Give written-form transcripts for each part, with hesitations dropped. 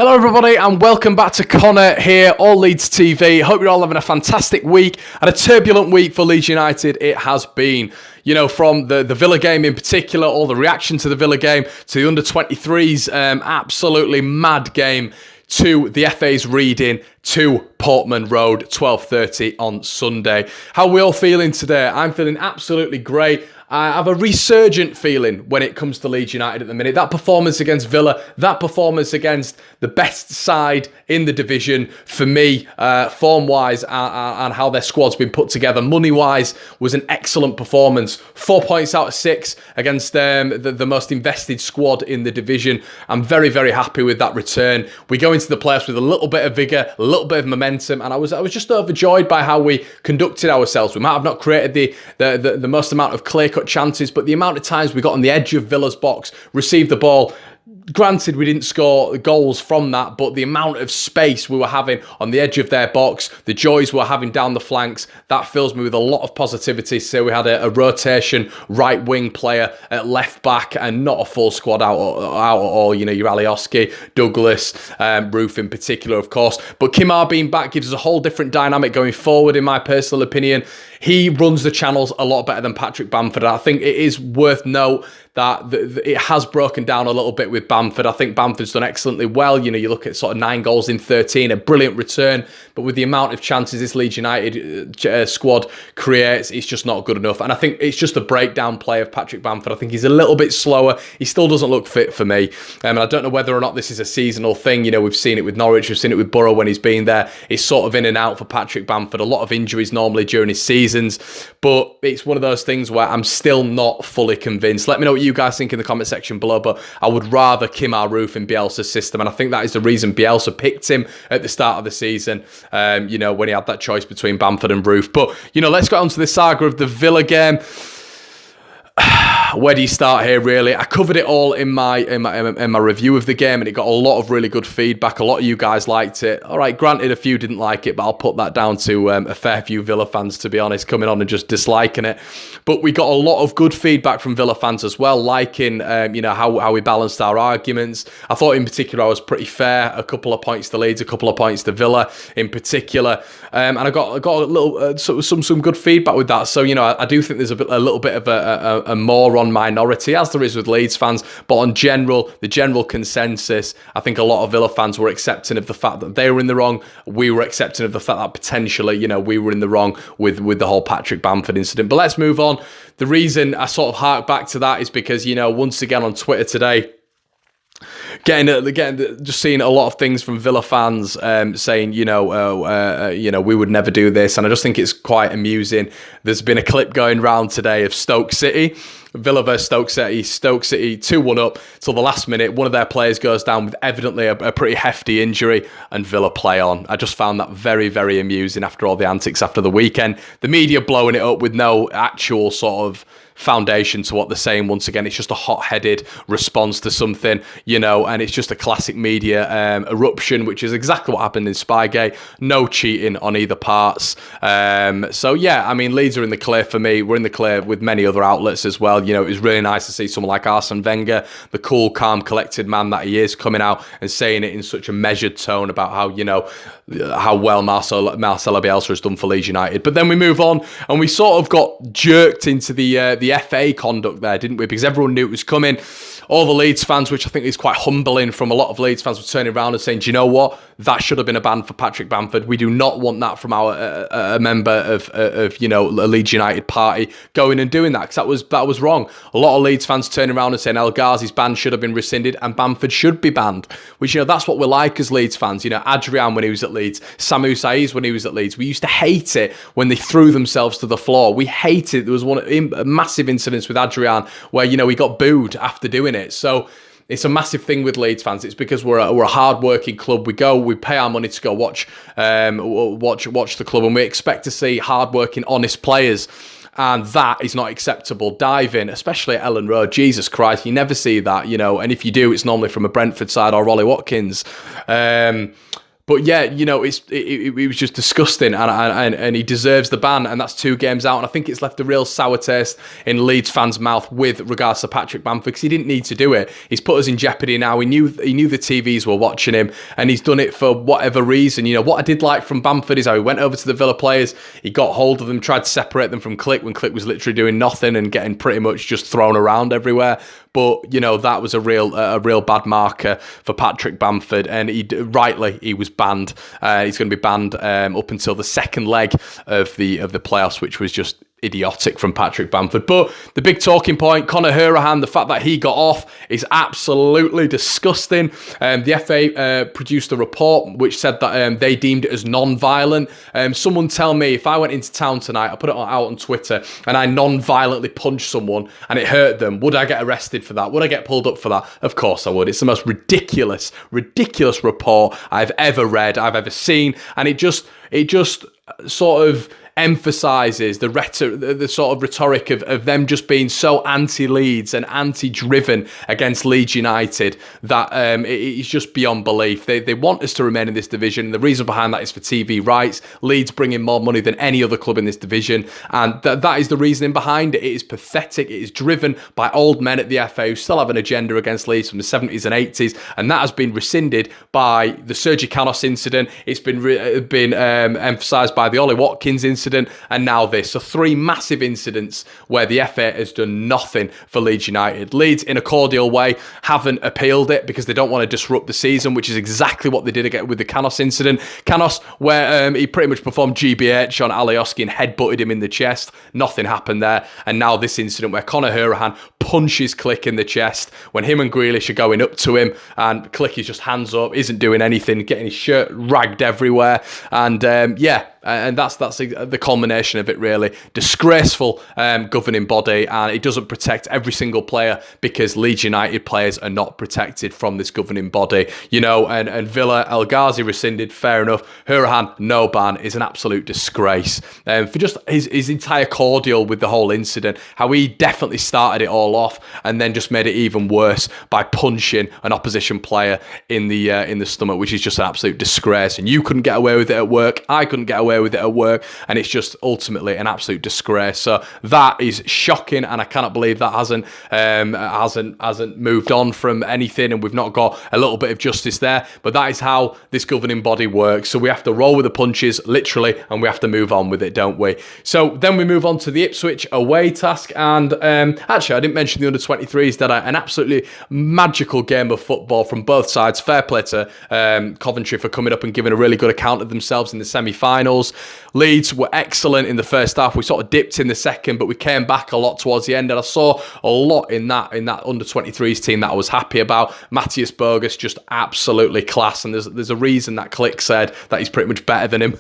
Hello everybody and welcome back to Conor here, All Leeds TV. Hope you're all having a fantastic week and a turbulent week for Leeds United it has been. You know, from the Villa game in particular, all the reaction to the Villa game, to the under-23s, absolutely mad game, to the FA's reading, to Portman Road, 12:30 on Sunday. How are we all feeling today? I'm feeling absolutely great. I have a resurgent feeling when it comes to Leeds United at the minute. That performance against Villa, that performance against the best side in the division for me, form-wise, and how their squad's been put together, money-wise, was an excellent performance. 4 points out of 6 against the most invested squad in the division. I'm very, very happy with that return. We go into the playoffs with a little bit of vigour, a little bit of momentum, and I was just overjoyed by how we conducted ourselves. We might have not created the most amount of clear-cut chances, but the amount of times we got on the edge of Villa's box, received the ball. Granted, we didn't score goals from that, but the amount of space we were having on the edge of their box, the joys we were having down the flanks, that fills me with a lot of positivity. So we had a rotation right wing player at left back and not a full squad out at all. You know, your Alioski, Douglas, Roof in particular, of course. But Kimar being back gives us a whole different dynamic going forward, in my personal opinion. He runs the channels a lot better than Patrick Bamford. I think it is worth note that it has broken down a little bit with Bamford. I think Bamford's done excellently well. You know, you look at sort of 9 goals in 13, a brilliant return, but with the amount of chances this Leeds United squad creates, it's just not good enough. And I think it's just a breakdown play of Patrick Bamford. I think he's a little bit slower. He still doesn't look fit for me. And I don't know whether or not this is a seasonal thing. You know, we've seen it with Norwich, we've seen it with Borough when he's been there. It's sort of in and out for Patrick Bamford. A lot of injuries normally during his seasons, but it's one of those things where I'm still not fully convinced. Let me know what you guys think in the comment section below, but I would rather Kimar Roof in Bielsa's system, and I think that is the reason Bielsa picked him at the start of the season, you know, when he had that choice between Bamford and Roof. But, you know, let's get on to the saga of the Villa game. Where do you start here, really? I covered it all in my review of the game, and it got a lot of really good feedback. A lot of you guys liked it. All right, granted, a few didn't like it, but I'll put that down to a fair few Villa fans, to be honest, coming on and just disliking it. But we got a lot of good feedback from Villa fans as well, liking you know, how we balanced our arguments. I thought in particular I was pretty fair. A couple of points to Leeds, a couple of points to Villa in particular, and I got a little some good feedback with that. So, you know, I do think there's a little bit of a moron minority, as there is with Leeds fans, but on the general consensus, I think a lot of Villa fans were accepting of the fact that they were in the wrong. We were accepting of the fact that potentially, you know, we were in the wrong with the whole Patrick Bamford incident. But let's move on. The reason I sort of hark back to that is because, you know, once again on Twitter today, just seeing a lot of things from Villa fans saying, you know, we would never do this, and I just think it's quite amusing. There's been a clip going around today of Stoke City, Villa versus Stoke City 2-1 up till the last minute. One of their players goes down with evidently a pretty hefty injury, and Villa play on. I just found that very, very amusing after all the antics after the weekend. The media blowing it up with no actual sort of foundation to what they're saying. Once again, it's just a hot-headed response to something, you know, and it's just a classic media eruption, which is exactly what happened in Spygate. No cheating on either parts. So yeah, I mean, Leeds are in the clear for me. We're in the clear with many other outlets as well. You know, it was really nice to see someone like Arsene Wenger, the cool, calm, collected man that he is, coming out and saying it in such a measured tone about how, you know, how well Marcelo Bielsa has done for Leeds United. But then we move on, and we sort of got jerked into the FA conduct there, didn't we? Because everyone knew it was coming. All the Leeds fans, which I think is quite humbling from a lot of Leeds fans, were turning around and saying, do you know what? That should have been a ban for Patrick Bamford. We do not want that from our a member of you know, a Leeds United party going and doing that, because that was wrong. A lot of Leeds fans turning around and saying El Ghazi's ban should have been rescinded and Bamford should be banned, which, you know, that's what we're like as Leeds fans. You know, Adrian when he was at Leeds, Samu Saiz when he was at Leeds, we used to hate it when they threw themselves to the floor. We hated it. There was a massive incident with Adrian where, you know, he got booed after doing it. So it's a massive thing with Leeds fans. It's because we're a hard-working club. We pay our money to go watch the club, and we expect to see hard-working, honest players. And that is not acceptable. Diving, especially at Ellen Road, Jesus Christ, you never see that, you know. And if you do, it's normally from a Brentford side or Ollie Watkins. But yeah, you know, it was just disgusting, and he deserves the ban, and that's 2 games out. And I think it's left a real sour taste in Leeds fans' mouth with regards to Patrick Bamford, because he didn't need to do it. He's put us in jeopardy now. He knew the TVs were watching him, and he's done it for whatever reason. You know, what I did like from Bamford is how he went over to the Villa players, he got hold of them, tried to separate them from Click when Click was literally doing nothing and getting pretty much just thrown around everywhere. But, you know, that was a real bad marker for Patrick Bamford, and he was banned. He's going to be banned up until the second leg of the playoffs, which was just idiotic from Patrick Bamford. But the big talking point, Conor Hourihane, the fact that he got off is absolutely disgusting. The FA produced a report which said that they deemed it as non-violent. Someone tell me, if I went into town tonight, I put it out on Twitter, and I non-violently punched someone and it hurt them, would I get arrested for that? Would I get pulled up for that? Of course I would. It's the most ridiculous report I've ever read, I've ever seen, and it just sort of emphasises the sort of rhetoric of them just being so anti-Leeds and anti-driven against Leeds United that it's just beyond belief. They want us to remain in this division. The reason behind that is for TV rights. Leeds bring in more money than any other club in this division, and that is the reasoning behind it. It is pathetic. It is driven by old men at the FA who still have an agenda against Leeds from the 70s and 80s, and that has been rescinded by the Sergi Canos incident. It's been emphasised by the Ollie Watkins incident, and now this. So 3 massive incidents where the FA has done nothing for Leeds United. Leeds, in a cordial way, haven't appealed it because they don't want to disrupt the season, which is exactly what they did again with the Canos incident. Canos, where he pretty much performed GBH on Alioski and headbutted him in the chest. Nothing happened there. And now this incident where Conor Hourihane punches Click in the chest when him and Grealish are going up to him, and Click is just hands up, isn't doing anything, getting his shirt ragged everywhere. And and that's the culmination of it, really. Disgraceful governing body, and it doesn't protect every single player because Leeds United players are not protected from this governing body. You know, and Villa, El Ghazi rescinded, fair enough. Hourihane, no ban, is an absolute disgrace. For just his entire cordial with the whole incident, how he definitely started it all off and then just made it even worse by punching an opposition player in the stomach, which is just an absolute disgrace. And you couldn't get away with it at work, I couldn't get away with it at work, and it's just ultimately an absolute disgrace. So that is shocking, and I cannot believe that hasn't moved on from anything, and we've not got a little bit of justice there. But that is how this governing body works. So we have to roll with the punches, literally, and we have to move on with it, don't we? So then we move on to the Ipswich away task, and actually I didn't mention the under-23s, did I? An absolutely magical game of football from both sides. Fair play to Coventry for coming up and giving a really good account of themselves in the semi-finals. Leeds were excellent in the first half. We sort of dipped in the second, but we came back a lot towards the end, and I saw a lot in that under-23s team that I was happy about. Matthias Bogus, just absolutely class, and there's a reason that Click said that he's pretty much better than him,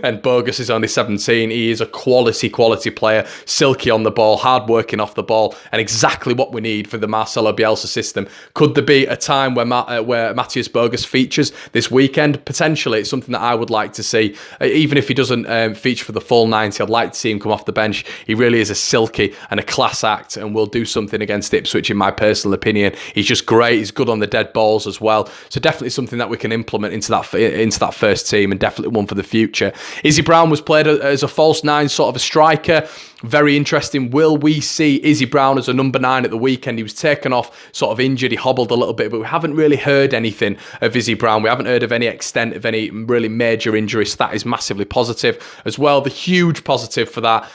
and Bogus is only 17. He is a quality player, silky on the ball, hard working off the ball, and exactly what we need for the Marcelo Bielsa system. Could there be a time where Matthias Bogus features this weekend? Potentially. It's something that I would like to see. Even if he doesn't feature for the full 90, I'd like to see him come off the bench. He really is a silky and a class act, and will do something against Ipswich, in my personal opinion. He's just great. He's good on the dead balls as well. So definitely something that we can implement into that first team, and definitely one for the future. Izzy Brown was played as a false 9, sort of a striker. Very interesting. Will we see Izzy Brown as a number 9 at the weekend? He was taken off, sort of injured. He hobbled a little bit, but we haven't really heard anything of Izzy Brown. We haven't heard of any extent of any really major injuries. So that is massively positive as well. The huge positive for that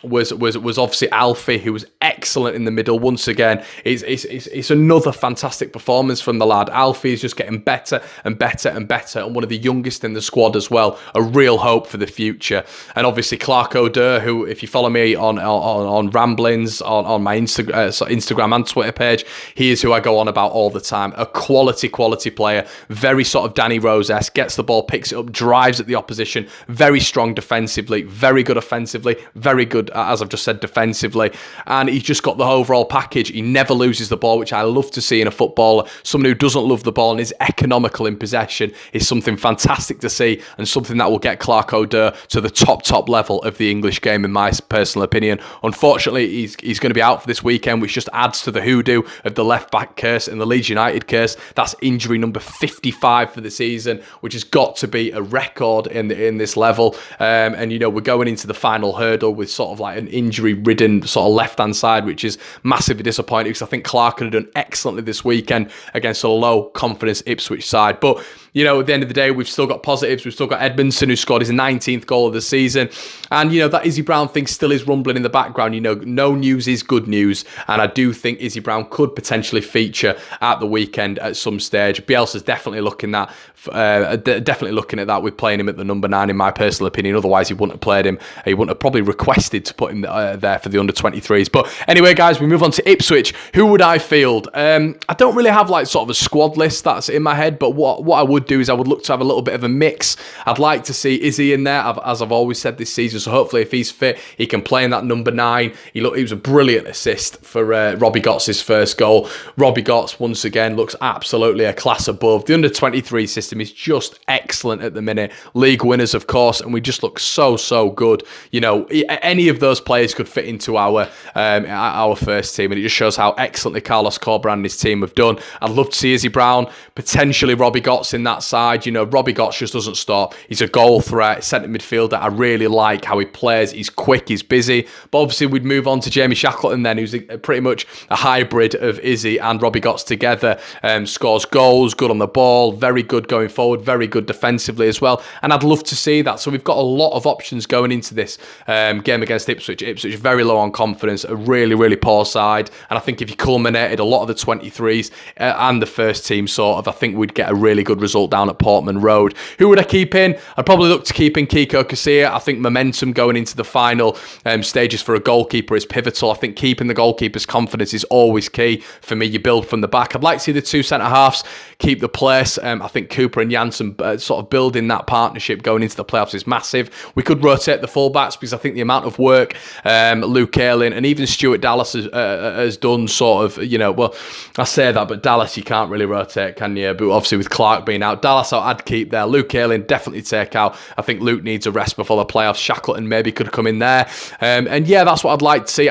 was obviously Alfie, who was excellent in the middle. Once again, it's another fantastic performance from the lad. Alfie is just getting better and better and better, and one of the youngest in the squad as well. A real hope for the future. And obviously Clark O'Dur, who, if you follow me on ramblings on my Instagram and Twitter page, he is who I go on about all the time. A quality player, very sort of Danny Rose-esque, gets the ball, picks it up, drives at the opposition, very strong defensively, very good offensively, very good, as I've just said, defensively, and he's just got the overall package. He never loses the ball, which I love to see in a footballer. Someone who doesn't love the ball and is economical in possession is something fantastic to see, and something that will get Clark O'Dur to the top level of the English game, in my United personal opinion. Unfortunately, he's going to be out for this weekend, which just adds to the hoodoo of the left-back curse and the Leeds United curse. That's injury number 55 for the season, which has got to be a record in this level. And, you know, we're going into the final hurdle with sort of like an injury-ridden sort of left-hand side, which is massively disappointing because I think Clark could have done excellently this weekend against a low-confidence Ipswich side. But, you know, at the end of the day, we've still got positives. We've still got Edmondson, who scored his 19th goal of the season. And, you know, that Izzy Brown thing still is rumbling in the background. You know, no news is good news. And I do think Izzy Brown could potentially feature at the weekend at some stage. Bielsa's definitely looking at that with playing him at the number 9, in my personal opinion. Otherwise, he wouldn't have played him. He wouldn't have probably requested to put him there for the under-23s. But anyway, guys, we move on to Ipswich. Who would I field? I don't really have like sort of a squad list that's in my head, but what I would do is I would look to have a little bit of a mix. I'd like to see Izzy in there, as I've always said this season. So hopefully, if he's fit, he can play in that number 9. He was a brilliant assist for Robbie Gotts' first goal. Robbie Gotts, once again, looks absolutely a class above. The under-23 system is just excellent at the minute. League winners, of course, and we just look so good. You know, any of those players could fit into our first team, and it just shows how excellently Carlos Corberán and his team have done. I'd love to see Izzy Brown, potentially Robbie Gotts in that side. You know, Robbie Gotts just doesn't stop. He's a goal threat, centre midfielder. I really like how he plays. He's quick, he's busy. But obviously, we'd move on to Jamie Shackleton then, who's pretty much a hybrid of Izzy and Robbie Gotts together. Scores goals, good on the ball, very good going forward, very good defensively as well. And I'd love to see that. So we've got a lot of options going into this game against Ipswich. Ipswich very low on confidence, a really poor side. And I think if you culminated a lot of the 23s and the first team sort of, I think we'd get a really good result down at Portman Road. Who would I keep in? I'd probably look to keep in Kiko Casilla. I think momentum going into the final stages for a goalkeeper is pivotal. I think keeping the goalkeeper's confidence is always key. For me, you build from the back. I'd like to see the two centre-halves keep the place. I think Cooper and Janssen sort of building that partnership going into the playoffs is massive. We could rotate the fullbacks because I think the amount of work Luke Ayling and even Stuart Dallas has done sort of, you know, well, I say that, but Dallas you can't really rotate, can you? But obviously with Clark being out, Dallas I'd keep there. Luke Ayling definitely take out. I think Luke needs a rest before the playoffs. Shackleton maybe could come in there. And yeah, that's what I'd like to see.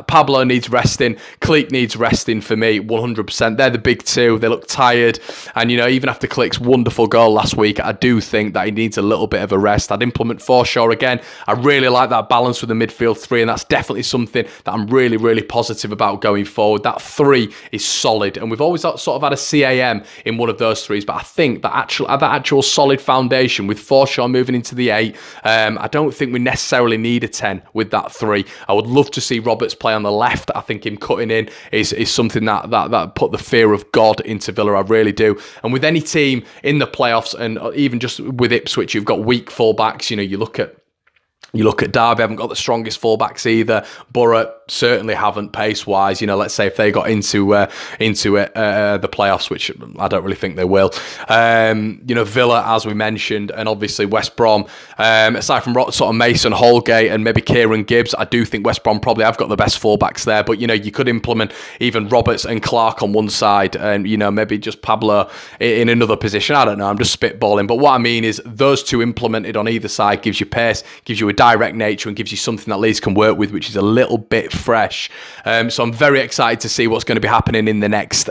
Pablo needs resting. Cleek needs resting for me, 100%. They're the big two. They look tired. And, you know, even after Cleek's wonderful goal last week, I do think that he needs a little bit of a rest. I'd implement Forshaw again. I really like that balance with the midfield 3, and that's definitely something that I'm really positive about going forward. That 3 is solid, and we've always sort of had a CAM in one of those 3s, but I think that actual solid foundation with Forshaw moving into the 8, I don't think we necessarily need a 10 with that 3. I would love to see Roberts play on the left. I think him cutting in is something that put the fear of God into Villa. I really do. And with any team in the playoffs, and even just with Ipswich, you've got weak fullbacks. You know, you look at Derby, haven't got the strongest fullbacks either. Borough certainly haven't pace-wise. You know, let's say if they got into the playoffs, which I don't really think they will. You know, Villa, as we mentioned, and obviously West Brom. Aside from sort of Mason, Holgate, and maybe Kieran Gibbs, I do think West Brom probably have got the best fullbacks there. But, you know, you could implement even Roberts and Clark on one side, and, you know, maybe just Pablo in another position. I don't know. I'm just spitballing. But what I mean is those two implemented on either side gives you pace, gives you a direct nature, and gives you something that Leeds can work with, which is a little bit fresh. So I'm very excited to see what's going to be happening in the next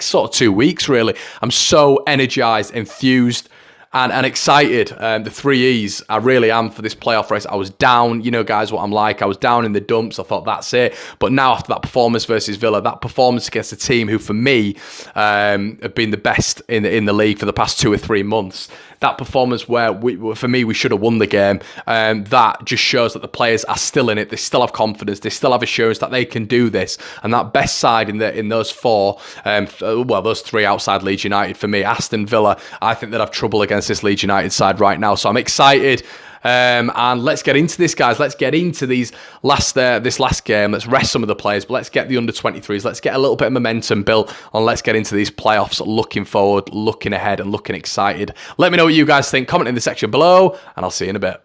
sort of 2 weeks, really. I'm so energized, enthused, and excited. The 3 E's, I really am for this playoff race. I was down, you know, guys, what I'm like. I was down in the dumps. I thought, that's it. But now, after that performance versus Villa, that performance against a team who, for me, have been the best in the league for the past 2 or 3 months, that performance where, for me, we should have won the game, that just shows that the players are still in it. They still have confidence. They still have assurance that they can do this. And that best side in those 4, those 3 outside Leeds United, for me, Aston Villa, I think they'd have trouble against this Leeds United side right now. So I'm excited. And let's get into this, guys. Let's get into this last game. Let's rest some of the players, but let's get the under-23s. Let's get a little bit of momentum built, and let's get into these playoffs looking forward, looking ahead, and looking excited. Let me know what you guys think. Comment in the section below, and I'll see you in a bit.